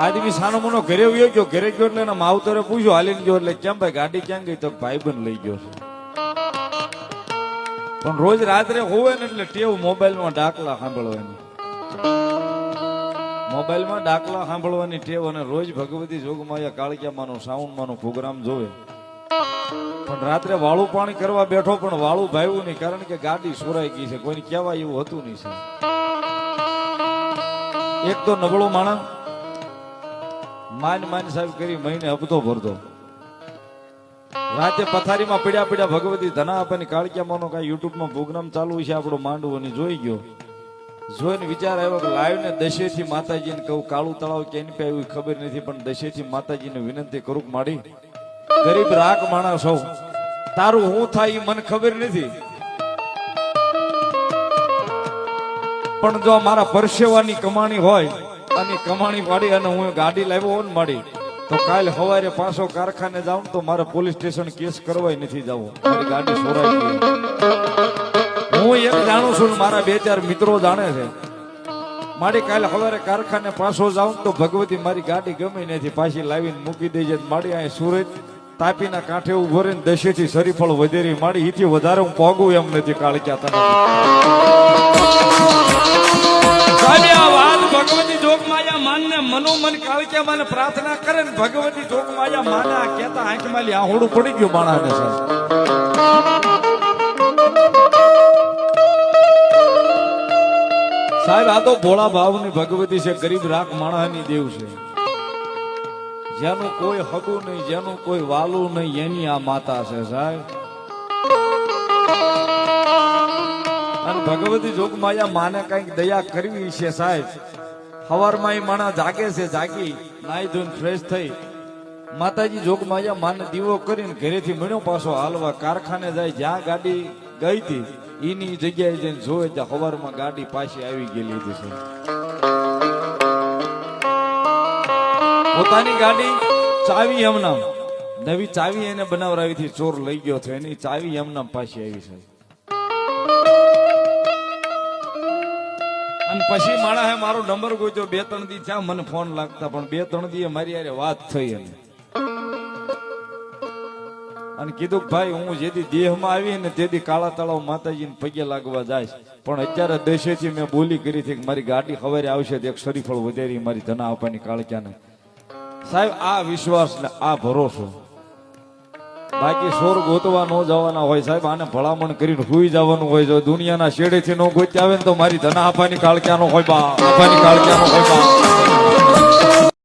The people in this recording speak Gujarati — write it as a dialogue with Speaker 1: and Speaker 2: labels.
Speaker 1: આદમી સાનો મનો ઘરે ગયો ઘરે ગયો એટલે એના માવતરે પૂછ્યું હાલીને ગયો એટલે કેમ ભાઈ ગાડી ક્યાં ગઈ તો ભાઈબંધ લઈ ગયો છે. પણ રોજ રાત્રે હોવે ને એટલે ટેવ મોબાઈલમાં ડાકલા સાંભળવાની, મોબાઈલમાં ડાકલા સાંભળવાની ટેવ અને રોજ ભગવતી જોગમાયા કાળિયામાંનો સાઉન્ડમાંનો પ્રોગ્રામ જોવે. પણ રાત્રે વાળું પાણી કરવા બેઠો પણ વાળું ભાવ્યું નહીં, કારણ કે ગાડી સોરાઈ ગઈ છે, કોઈને કહેવાય એવું હતું નહીં. છે એક તો નબળો માણસ માન સાહેબ કરી મહિને હપ્તો ભરતો, રાતે પથારીમાં પીડ્યા પીડ્યા ભગવતી ધના આપવાની કાળિયામાંનો કઈ યુટ્યુબમાં પ્રોગ્રામ ચાલુ છે આપણો માંડવોની જોઈ ગયો. જોઈને વિચાર આવ્યો કે લાઈવ ને દશેથી માતાજીને કહું, કાળું તળાવ કેની પે આવ્યું ખબર નથી, પણ દશેથી માતાજીને વિનંતી કરું માડી ગરીબ રાખ માણસ હોઉં, તારું હું થાય મને ખબર નથી, પણ જો મારા પરસેવાની કમાણી હોય અને કમાણી પાડી અને હું ગાડી લાવ્યો હોય ને માડી, તો કાલ સવારે પાછો કારખાને જાઉં તો મારે પોલીસ સ્ટેશન કેસ કરવાય નથી જવું, મારી ગાડી સોરાઈ ગઈ. હું એક જાણું છું, મારા 2-4 મિત્રો જાણે છે. મારી કાલે સવારે કારખાને પાછો જાઉં તો ભગવતી મારી ગાડી ગમે નથી, પાછી લાવીને મૂકી દેજે. માડી અહીં સુરત તાપીના કાંઠે ઉભો રહીને દશેથી શરીફળ વધેરી માડી, એથી વધારે હું પોગું એમ નથી કાળિયા તને. ભગવતી જોગમાયા માનને મનોમન કાળિયા માને પ્રાર્થના કરે ને ભગવતી જોગમાયા માને આ કહેતા આંખમાં આહોડું પડી ગયું માણાને. સાહેબ આ તો ભોળા ભાવની ભગવતી છે, ગરીબ રાખ માણસની દેવ છે, જેનું કોઈ હગું નહીં, જેનું કોઈ વાલું નહીં, એની આ માતા છે સાહેબ. અને ભગવતી જોગમાયા માને કઈક દયા કરવી છે સાહેબ. સવારમાં એ માણા જાગે છે, જાગી નાઈ ધોઈને ફ્રેશ થઈ માતાજી જોગમાયા માને દીવો કરીને ઘરેથી મળ્યો પાછો હાલવા કારખાને જાય. જ્યાં ગાડી ગઈ હતી એની જગ્યાએ જઈને જોવે ત્યાં સવારમાં ગાડી પાછી આવી ગયેલી હતી છે. પોતાની ગાડી ચાવી એમનામ નવી ચાવી એને બનાવરાવી હતી, ચોર લઈ ગયો હતો, એની ચાવી એમનામ પાછી આવી છે. અને પછી માણસે મારો નંબર ગોત્યો, 2-3 દી ત્યાં મને ફોન લાગતા, પણ 2-3 દી મારી યારે વાત થઈ અને કીધું કે ભાઈ હું જેથી દેહમાં આવી ને તેથી કાળા તળાવ માતાજીને પગે લાગવા જાય, પણ અત્યારે દશેથી મેં બોલી કરી હતી કે મારી ગાડી સવારે આવશે તો એક શરીફળ વધેરી મારી ધના આપવાની કાળિયાને. સાહેબ આ વિશ્વાસ ને આ ભરોસો, બાકી સોર ગોતવા ન જવાના હોય સાહેબ, આને ભલામણ કરીને સુઈ જવાનું હોય. જો દુનિયાના શેડેથી ન ગોત્યા આવે ને તો મારી ધના આપવાની કાળિયાનો હોય બા, આપવાની કાળિયાનો હોય બા.